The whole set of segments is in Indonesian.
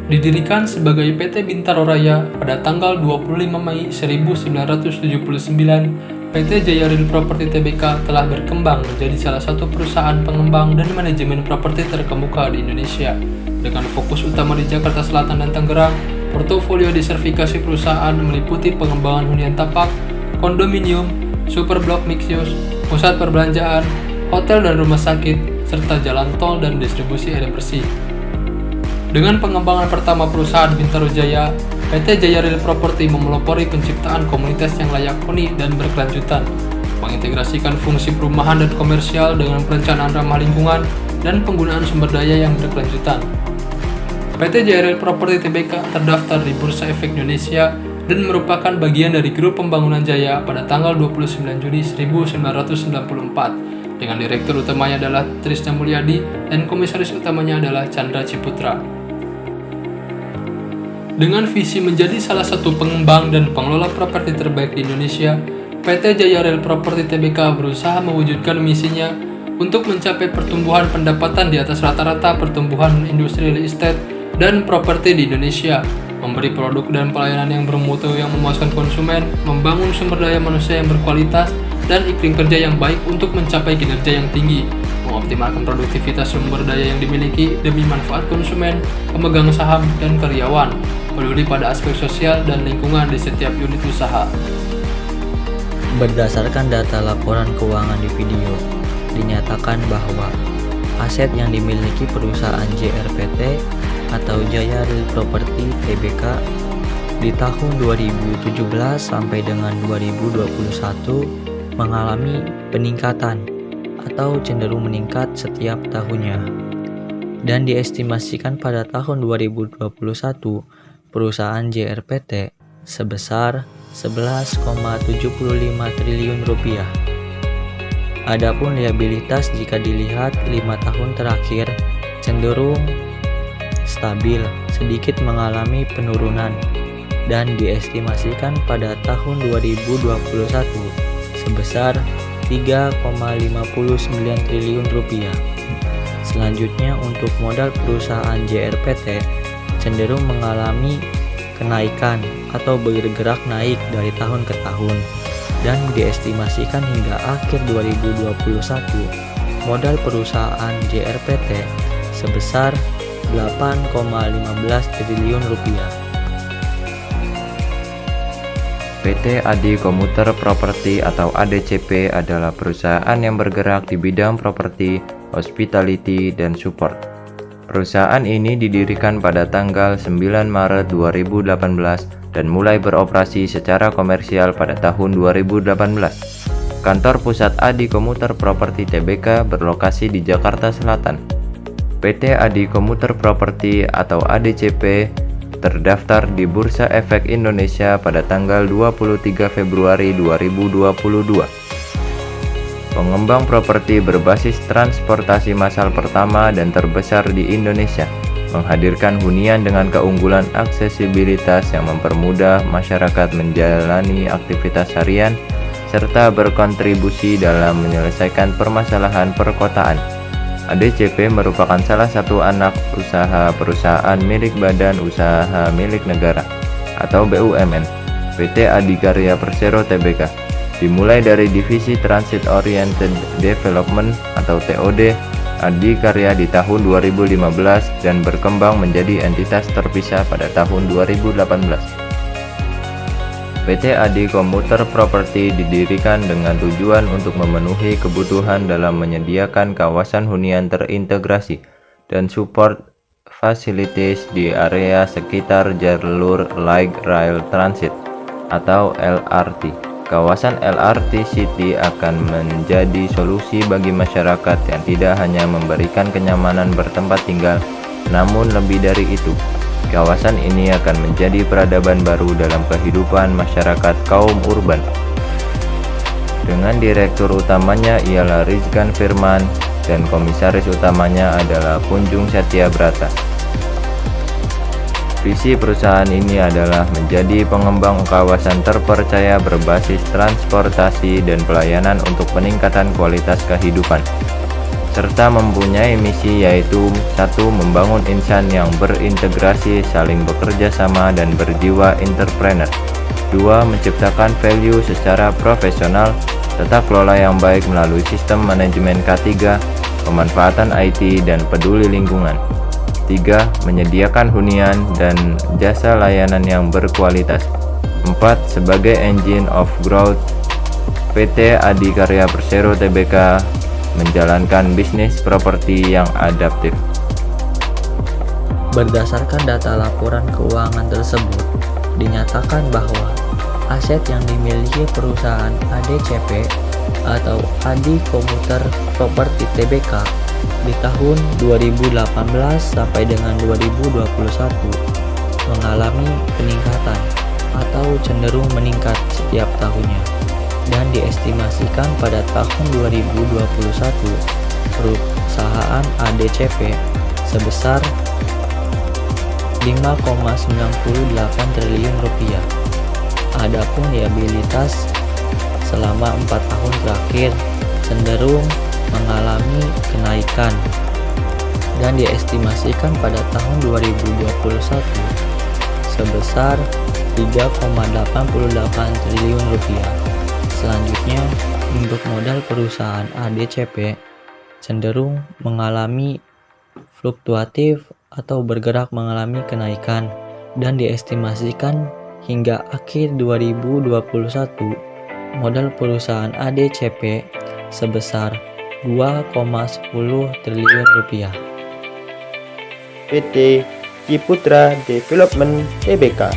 Didirikan sebagai PT Bintaro Raya pada tanggal 25 Mei 1979, PT Jaya Real Property Tbk telah berkembang menjadi salah satu perusahaan pengembang dan manajemen properti terkemuka di Indonesia. Dengan fokus utama di Jakarta Selatan dan Tangerang, portofolio disertifikasi perusahaan meliputi pengembangan hunian tapak, kondominium, super blok mixed use, pusat perbelanjaan, hotel dan rumah sakit, serta jalan tol dan distribusi air bersih. Dengan pengembangan pertama perusahaan Bintaro Jaya, PT Jaya Real Property memelopori penciptaan komunitas yang layak huni dan berkelanjutan, mengintegrasikan fungsi perumahan dan komersial dengan perencanaan ramah lingkungan dan penggunaan sumber daya yang berkelanjutan. PT Jaya Real Property Tbk terdaftar di Bursa Efek Indonesia dan merupakan bagian dari Grup Pembangunan Jaya pada tanggal 29 Juni 1994 dengan direktur utamanya adalah Trisna Mulyadi dan komisaris utamanya adalah Chandra Ciputra. Dengan visi menjadi salah satu pengembang dan pengelola properti terbaik di Indonesia, PT Jaya Real Property Tbk berusaha mewujudkan misinya untuk mencapai pertumbuhan pendapatan di atas rata-rata pertumbuhan industri real estate dan properti di Indonesia, memberi produk dan pelayanan yang bermutu yang memuaskan konsumen, membangun sumber daya manusia yang berkualitas, dan iklim kerja yang baik untuk mencapai kinerja yang tinggi, mengoptimalkan produktivitas sumber daya yang dimiliki demi manfaat konsumen, pemegang saham, dan karyawan, peduli pada aspek sosial dan lingkungan di setiap unit usaha. Berdasarkan data laporan keuangan di video, dinyatakan bahwa aset yang dimiliki perusahaan JRPT atau Jaya Real Property Tbk di tahun 2017 sampai dengan 2021 mengalami peningkatan atau cenderung meningkat setiap tahunnya, dan diestimasikan pada tahun 2021 perusahaan JRPT sebesar 11,75 triliun rupiah. Adapun liabilitas jika dilihat 5 tahun terakhir cenderung stabil, sedikit mengalami penurunan, dan diestimasikan pada tahun 2021 sebesar 3,59 triliun rupiah. Selanjutnya untuk modal perusahaan JRPT cenderung mengalami kenaikan atau bergerak naik dari tahun ke tahun, dan diestimasikan hingga akhir 2021 modal perusahaan JRPT sebesar 8,15 triliun rupiah. PT Adi Komuter Property atau ADCP adalah perusahaan yang bergerak di bidang properti, hospitality, dan support. Perusahaan ini didirikan pada tanggal 9 Maret 2018 dan mulai beroperasi secara komersial pada tahun 2018. Kantor pusat Adi Komuter Property Tbk berlokasi di Jakarta Selatan. PT Adi Komuter Property atau ADCP terdaftar di Bursa Efek Indonesia pada tanggal 23 Februari 2022. Pengembang properti berbasis transportasi massal pertama dan terbesar di Indonesia, menghadirkan hunian dengan keunggulan aksesibilitas yang mempermudah masyarakat menjalani aktivitas harian serta berkontribusi dalam menyelesaikan permasalahan perkotaan. ADCP merupakan salah satu anak usaha perusahaan milik Badan Usaha Milik Negara atau BUMN, PT Adikarya Persero Tbk. Dimulai dari divisi Transit Oriented Development atau TOD Adikarya di tahun 2015 dan berkembang menjadi entitas terpisah pada tahun 2018. PT Adi Komuter Property didirikan dengan tujuan untuk memenuhi kebutuhan dalam menyediakan kawasan hunian terintegrasi dan support facilities di area sekitar jalur Light Rail Transit atau LRT. Kawasan LRT City akan menjadi solusi bagi masyarakat yang tidak hanya memberikan kenyamanan bertempat tinggal, namun lebih dari itu, kawasan ini akan menjadi peradaban baru dalam kehidupan masyarakat kaum urban. Dengan direktur utamanya ialah Rizkan Firman dan komisaris utamanya adalah Punjung Satya Brata. Visi perusahaan ini adalah menjadi pengembang kawasan terpercaya berbasis transportasi dan pelayanan untuk peningkatan kualitas kehidupan. serta mempunyai misi yaitu 1. Membangun insan yang berintegrasi, saling bekerja sama dan berjiwa entrepreneur. 2. Menciptakan value secara profesional, tata kelola yang baik melalui sistem manajemen K3, pemanfaatan IT dan peduli lingkungan. 3. Menyediakan hunian dan jasa layanan yang berkualitas. 4. Sebagai engine of growth, PT Adikarya Persero Tbk menjalankan bisnis properti yang adaptif. Berdasarkan data laporan keuangan tersebut, dinyatakan bahwa aset yang dimiliki perusahaan ADCP atau Adi Komuter Properti Tbk di tahun 2018 sampai dengan 2021 mengalami peningkatan atau cenderung meningkat setiap tahunnya, dan diestimasikan pada tahun 2021 perusahaan ADCP sebesar 5,98 triliun rupiah. Adapun liabilitas selama 4 tahun terakhir cenderung mengalami kenaikan dan diestimasikan pada tahun 2021 sebesar 3,88 triliun rupiah. Selanjutnya, untuk modal perusahaan ADCP cenderung mengalami fluktuatif atau bergerak mengalami kenaikan dan diestimasikan hingga akhir 2021 modal perusahaan ADCP sebesar 2,10 triliun rupiah. PT Ciputra Development Tbk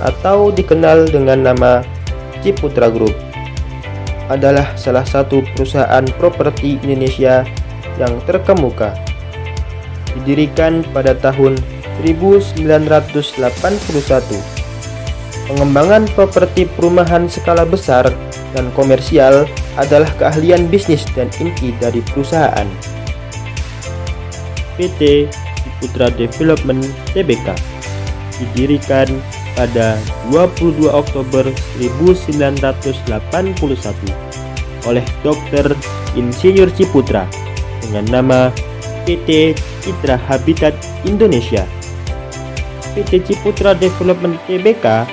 atau dikenal dengan nama Ciputra Group adalah salah satu perusahaan properti Indonesia yang terkemuka. Didirikan pada tahun 1981, pengembangan properti perumahan skala besar dan komersial adalah keahlian bisnis dan inti dari perusahaan. PT Ciputra Development Tbk didirikan pada 22 Oktober 1981 oleh Dr. Insinyur Ciputra dengan nama PT Citra Habitat Indonesia. PT Ciputra Development Tbk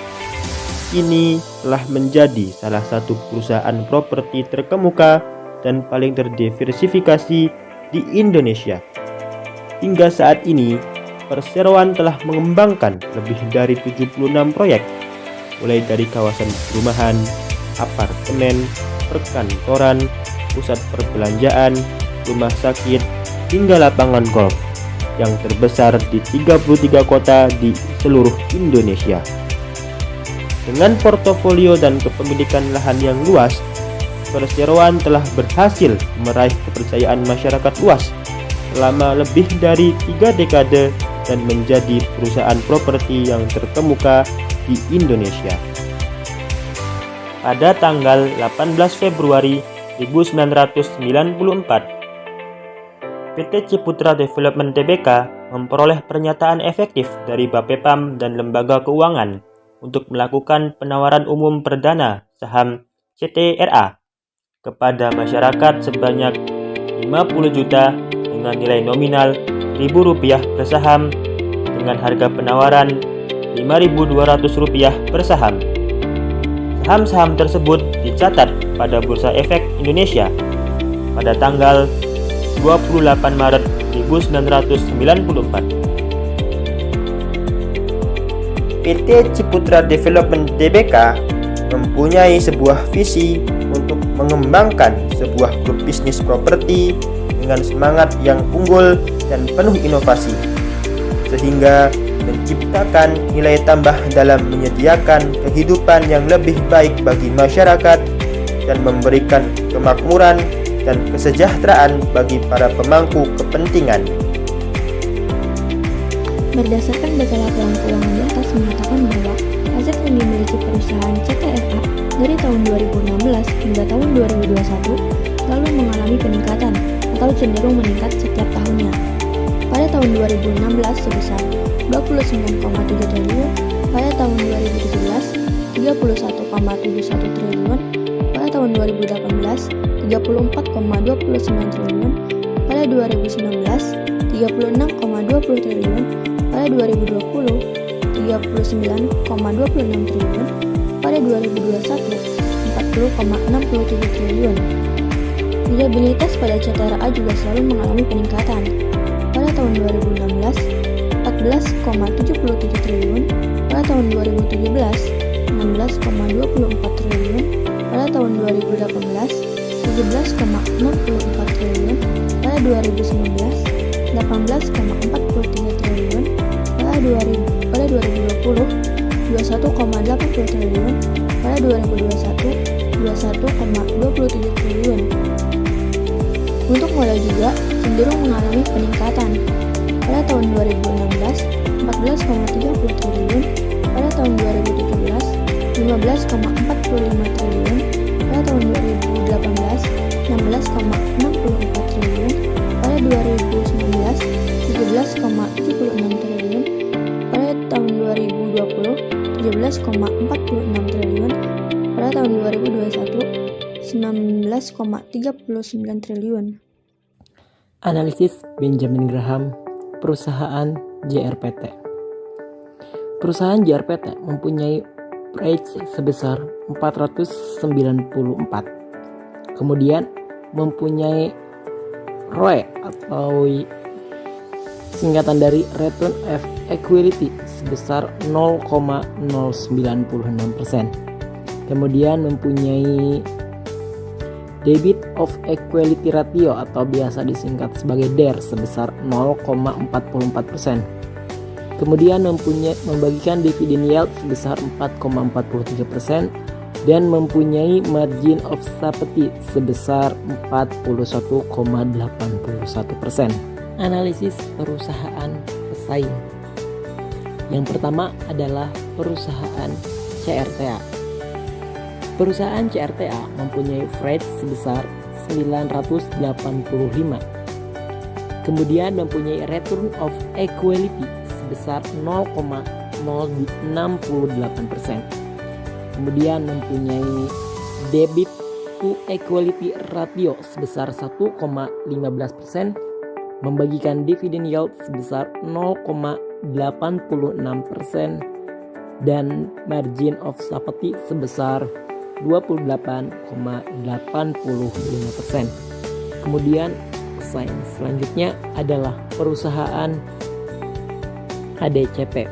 kini telah menjadi salah satu perusahaan properti terkemuka dan paling terdiversifikasi di Indonesia. Hingga saat ini, perseroan telah mengembangkan lebih dari 76 proyek, mulai dari kawasan perumahan, apartemen, perkantoran, pusat perbelanjaan, rumah sakit, hingga lapangan golf yang terbesar di 33 kota di seluruh Indonesia. Dengan portofolio dan kepemilikan lahan yang luas, perseroan telah berhasil meraih kepercayaan masyarakat luas selama lebih dari 3 dekade dan menjadi perusahaan properti yang terkemuka di Indonesia. Pada tanggal 18 Februari 1994, PT Ciputra Development Tbk memperoleh pernyataan efektif dari Bapepam dan lembaga keuangan untuk melakukan penawaran umum perdana saham CTRA kepada masyarakat sebanyak 50 juta dengan nilai nominal Rp1.000 per saham dengan harga penawaran Rp5.200 per saham. Saham-saham tersebut dicatat pada Bursa Efek Indonesia pada tanggal 28 Maret 1994. PT Ciputra Development Tbk mempunyai sebuah visi untuk mengembangkan sebuah grup bisnis properti dengan semangat yang unggul dan penuh inovasi, sehingga menciptakan nilai tambah dalam menyediakan kehidupan yang lebih baik bagi masyarakat dan memberikan kemakmuran dan kesejahteraan bagi para pemangku kepentingan. Berdasarkan data laporan keuangan di atas menyatakan bahwa aset yang dimiliki perusahaan CTRA dari tahun 2016 hingga tahun 2021 selalu mengalami peningkatan atau cenderung meningkat setiap tahunnya. Pada tahun 2016 sebesar 29,7 triliun, pada tahun 2017 31,71 triliun, pada tahun 2018 34,29 triliun, pada 2019, 36,20 triliun pada 2020, 39,26 triliun pada 2021, 40,67 triliun. Usabilitas pada CTRA juga selalu mengalami peningkatan. Pada tahun 2016, 14,77 triliun, pada tahun 2017, 16,24 triliun, pada tahun 2018, 17,64 triliun, pada 2019, 18,43 triliun, pada 2020, 21,80 triliun, pada 2021, 21,27 triliun. Untuk modal juga cenderung mengalami peningkatan. Pada tahun 2016, 14,30 triliun, pada tahun 2017, 15,45 triliun, pada tahun 2018, 16,64 triliun, pada 2019, 17,76 triliun, pada tahun 2020, 17,46 triliun, pada tahun 2021, 19,39 triliun. Analisis Benjamin Graham, perusahaan JRPT. Perusahaan JRPT mempunyai price sebesar 494. Kemudian mempunyai ROE atau singkatan dari Return of Equity sebesar 0,096%. Kemudian mempunyai Debit of Equity Ratio atau biasa disingkat sebagai DER sebesar 0,44%. Kemudian membagikan dividen yield sebesar 4,43% dan mempunyai margin of safety sebesar 41,81%. Analisis perusahaan pesaing. Yang pertama adalah perusahaan CRTA. Perusahaan CRTA mempunyai freight sebesar 985. Kemudian mempunyai return of equity sebesar 0,068%. Kemudian mempunyai debit to equity ratio sebesar 1,15%, membagikan dividen yield sebesar 0,86% dan margin of safety sebesar 28,85%. Kemudian pesaing selanjutnya adalah perusahaan ADCP.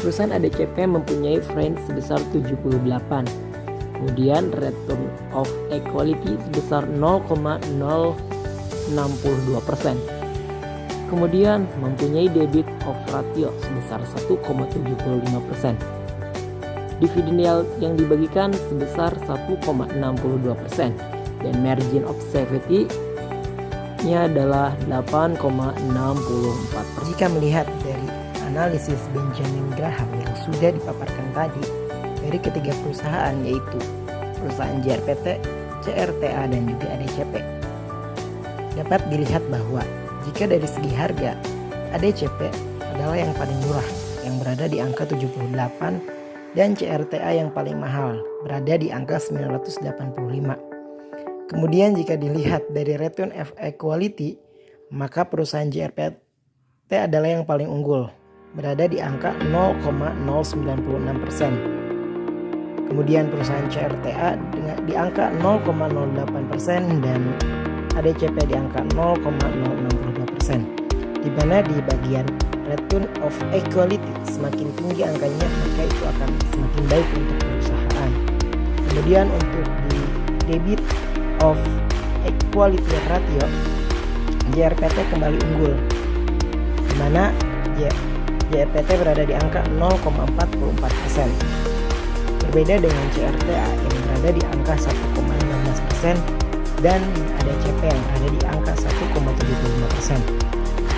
Perusahaan ADCP mempunyai freight sebesar 78. Kemudian return of equity sebesar 0,062%. Kemudian mempunyai debit of ratio sebesar 1,75%. Dividen yield yang dibagikan sebesar 1,62% dan margin of safety-nya adalah 8,64%. Jika melihat dari analisis Benjamin Graham yang sudah dipaparkan tadi dari ketiga perusahaan, yaitu perusahaan JRPT, CRTA, dan juga ADCP, dapat dilihat bahwa jika dari segi harga, ADCP adalah yang paling murah yang berada di angka 78 dan CRTA yang paling mahal berada di angka 985. Kemudian jika dilihat dari return of equity, maka perusahaan JRPT adalah yang paling unggul berada di angka 0,096%. Kemudian perusahaan CRTA di angka 0,08% dan ADCP di angka 0,062%. Di mana di bagian return of equity semakin tinggi angkanya, maka itu akan semakin baik untuk perusahaan. Kemudian untuk di debit of equity ratio, JRPT kembali unggul, di mana JRPT berada di angka 0,44%. Berbeda dengan CRTA yang berada di angka 1,15% dan ADCP yang berada di angka 1,75%.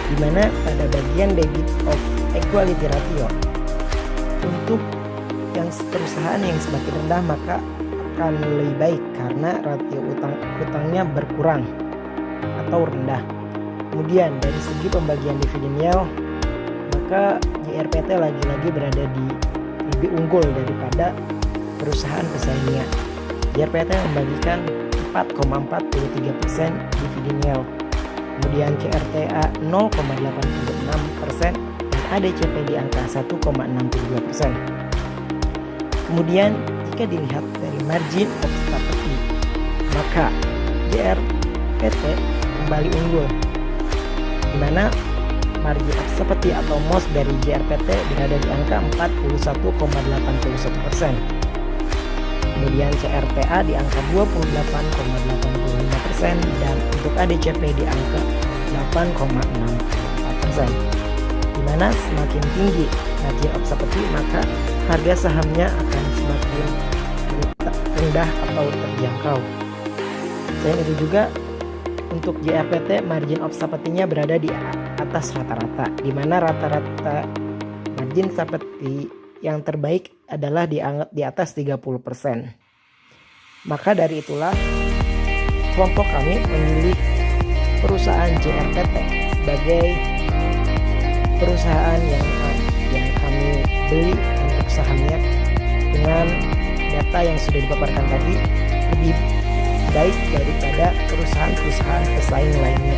Di mana pada bagian debit of equity ratio, untuk yang perusahaan yang semakin rendah maka akan lebih baik karena rasio utangnya berkurang atau rendah. Kemudian dari segi pembagian dividen yield, maka JRPT lagi-lagi berada di lebih unggul daripada perusahaan pesaingnya. JRPT membagikan 4,43% dividen yield, kemudian CRTA 0,86%, dan ADCP di angka 1,62%. Kemudian jika dilihat dari margin of safety, maka JRPT kembali unggul, di mana margin of safety atau MOS dari JRPT berada di angka 41,81%. Kemudian CRTA di angka 28,85% dan untuk ADCP di angka 8,64%. Di mana semakin tinggi margin of safety, maka harga sahamnya akan semakin rendah atau terjangkau. Selain itu juga untuk JRPT margin of safety-nya berada di atas rata-rata, di mana rata-rata margin safety yang terbaik adalah di atas 30%. Maka dari itulah kelompok kami memilih perusahaan JRPT sebagai perusahaan yang kami beli untuk sahamnya. Dengan data yang sudah dipaparkan tadi, lebih baik daripada perusahaan-perusahaan pesaing lainnya.